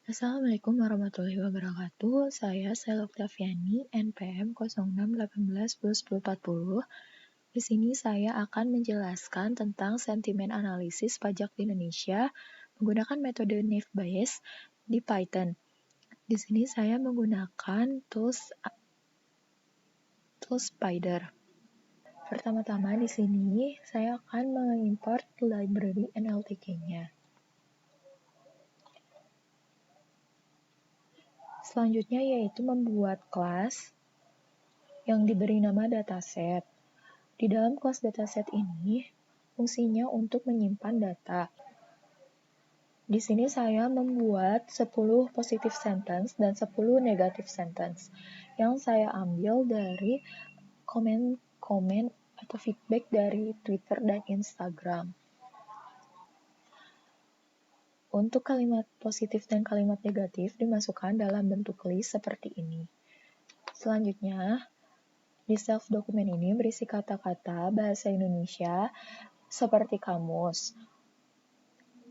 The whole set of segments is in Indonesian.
Assalamualaikum warahmatullahi wabarakatuh. Saya Sel Oktaviani, NPM 0618101040. Di sini saya akan menjelaskan tentang sentimen analisis pajak di Indonesia menggunakan metode Naive Bayes di Python. Di sini saya menggunakan tools Spider. Pertama-tama di sini saya akan mengimport library NLTK-nya. Selanjutnya yaitu membuat kelas yang diberi nama dataset. Di dalam kelas dataset ini, fungsinya untuk menyimpan data. Di sini saya membuat 10 positive sentence dan 10 negative sentence yang saya ambil dari komen-komen atau feedback dari Twitter dan Instagram. Untuk kalimat positif dan kalimat negatif dimasukkan dalam bentuk list seperti ini. Selanjutnya, di self-dokumen ini berisi kata-kata bahasa Indonesia seperti kamus.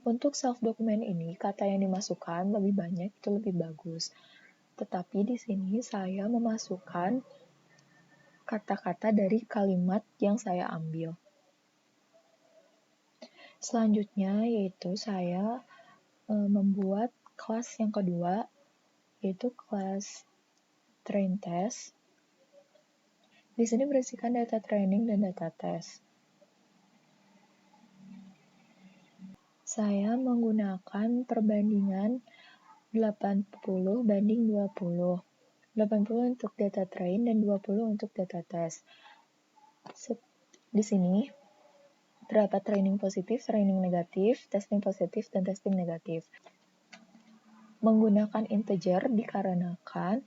Untuk self-dokumen ini, kata yang dimasukkan lebih banyak itu lebih bagus. Tetapi di sini saya memasukkan kata-kata dari kalimat yang saya ambil. Selanjutnya yaitu saya membuat kelas yang kedua, yaitu kelas train test. Di sini berisikan data training dan data test. Saya menggunakan perbandingan 80 banding 20. 80 untuk data train dan 20 untuk data test. Di sini terdapat training positif, training negatif, testing positif, dan testing negatif. Menggunakan integer dikarenakan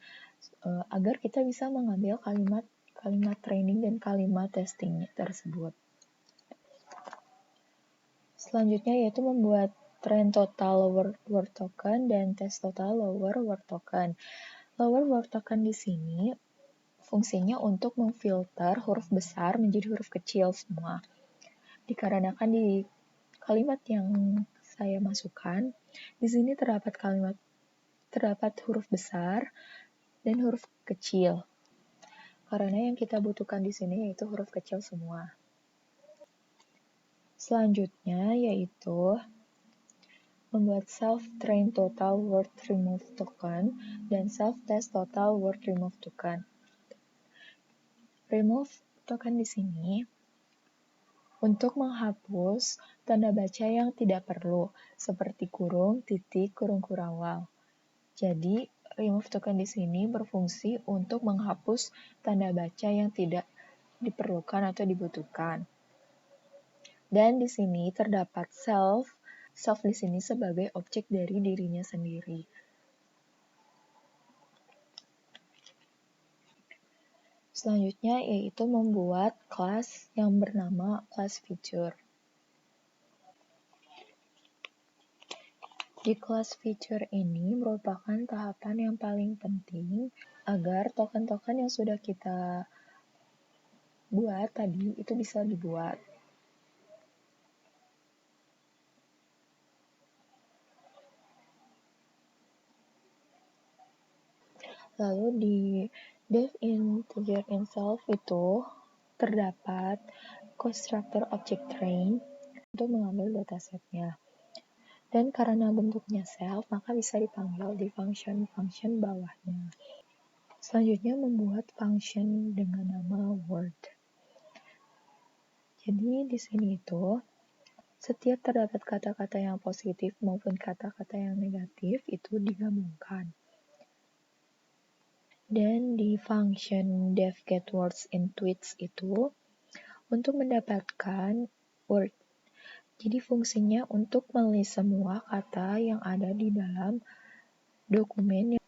agar kita bisa mengambil kalimat training dan kalimat testing tersebut. Selanjutnya yaitu membuat train total lower word token dan test total lower word token. Lower word token di sini fungsinya untuk memfilter huruf besar menjadi huruf kecil semua. Dikarenakan di kalimat yang saya masukkan, di sini terdapat huruf besar dan huruf kecil. Karena yang kita butuhkan di sini yaitu huruf kecil semua. Selanjutnya yaitu membuat self-train total word remove token dan self-test total word remove token. Remove token di sini untuk menghapus tanda baca yang tidak perlu, seperti kurung, titik, kurung kurawal. Jadi, remove token di sini berfungsi untuk menghapus tanda baca yang tidak diperlukan atau dibutuhkan. Dan di sini terdapat self di sini sebagai objek dari dirinya sendiri. Selanjutnya yaitu membuat kelas yang bernama class feature. Di class feature ini merupakan tahapan yang paling penting agar token-token yang sudah kita buat tadi itu bisa dibuat. Lalu di dev integer itself itu terdapat constructor object train untuk mengambil datasetnya. Dan karena bentuknya self, maka bisa dipanggil di function bawahnya. Selanjutnya membuat function dengan nama word. Jadi di sini itu setiap terdapat kata-kata yang positif maupun kata-kata yang negatif itu digabungkan. Dan di function dev get words in tweets itu untuk mendapatkan word. Jadi fungsinya untuk melist semua kata yang ada di dalam dokumen.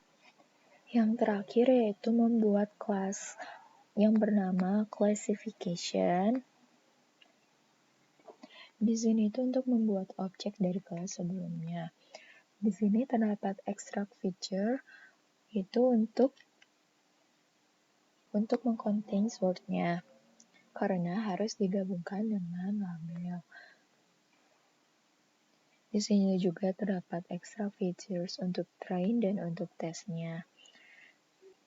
Yang terakhir yaitu membuat kelas yang bernama classification. Di sini itu untuk membuat objek dari kelas sebelumnya. Di sini terdapat extract feature itu untuk mengcontain word-nya karena harus digabungkan dengan label. Di sini juga terdapat extra features untuk train dan untuk tesnya.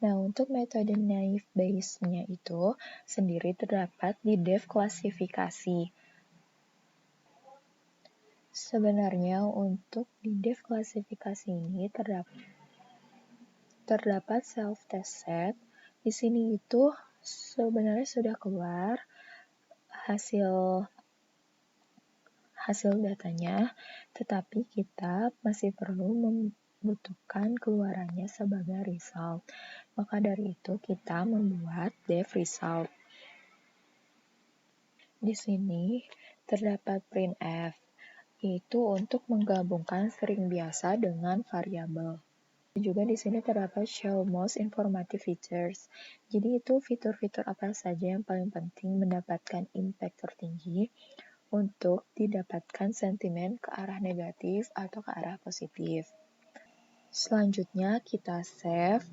Nah, untuk metode naive Bayes-nya itu sendiri terdapat di dev klasifikasi. Sebenarnya untuk di dev klasifikasi ini terdapat self-test set. Di sini itu sebenarnya sudah keluar hasil datanya, tetapi kita masih perlu membutuhkan keluarannya sebagai result. Maka dari itu kita membuat dev result. Di sini terdapat printf, yaitu untuk menggabungkan string biasa dengan variabel. Juga di sini terdapat show most informative features. Jadi itu fitur-fitur apa saja yang paling penting mendapatkan impact tertinggi untuk didapatkan sentimen ke arah negatif atau ke arah positif. Selanjutnya kita save.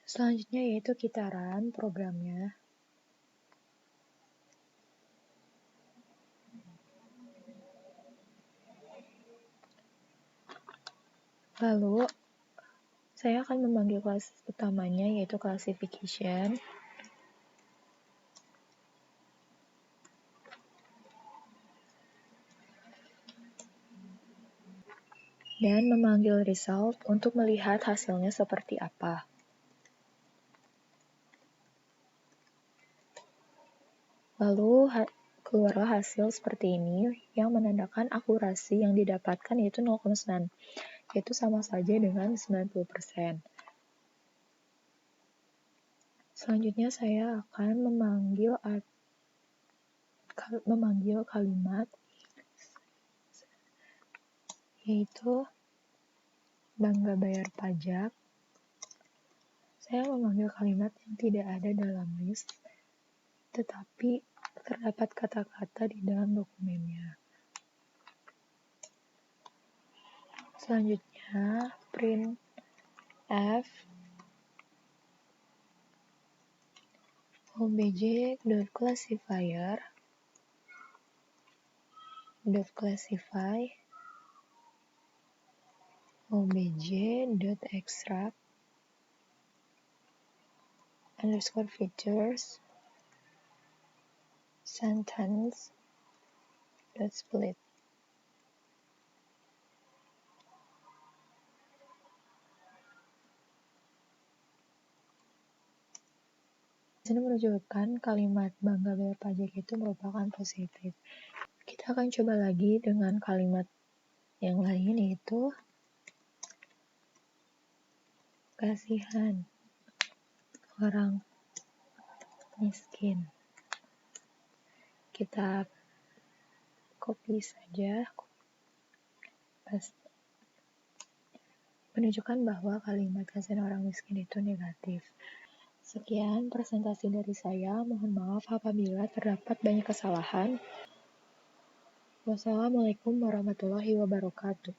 Selanjutnya yaitu kita run programnya. Lalu saya akan memanggil kelas utamanya yaitu classification. Dan memanggil result untuk melihat hasilnya seperti apa. Lalu keluarlah hasil seperti ini yang menandakan akurasi yang didapatkan yaitu 0,9, yaitu sama saja dengan 90%. Selanjutnya saya akan memanggil kalimat yaitu bangga bayar pajak. Saya memanggil kalimat yang tidak ada dalam list, tetapi terdapat kata-kata di dalam dokumennya. Selanjutnya, printf obj.classify obj.extract underscore features sentence.split. Di sini menunjukkan kalimat bangga bayar pajak itu merupakan positif. Kita akan coba lagi dengan kalimat yang lain yaitu kasihan orang miskin. Kita copy saja, menunjukkan bahwa kalimat kasihan orang miskin itu negatif. Sekian presentasi dari saya. Mohon maaf apabila terdapat banyak kesalahan. Wassalamualaikum warahmatullahi wabarakatuh.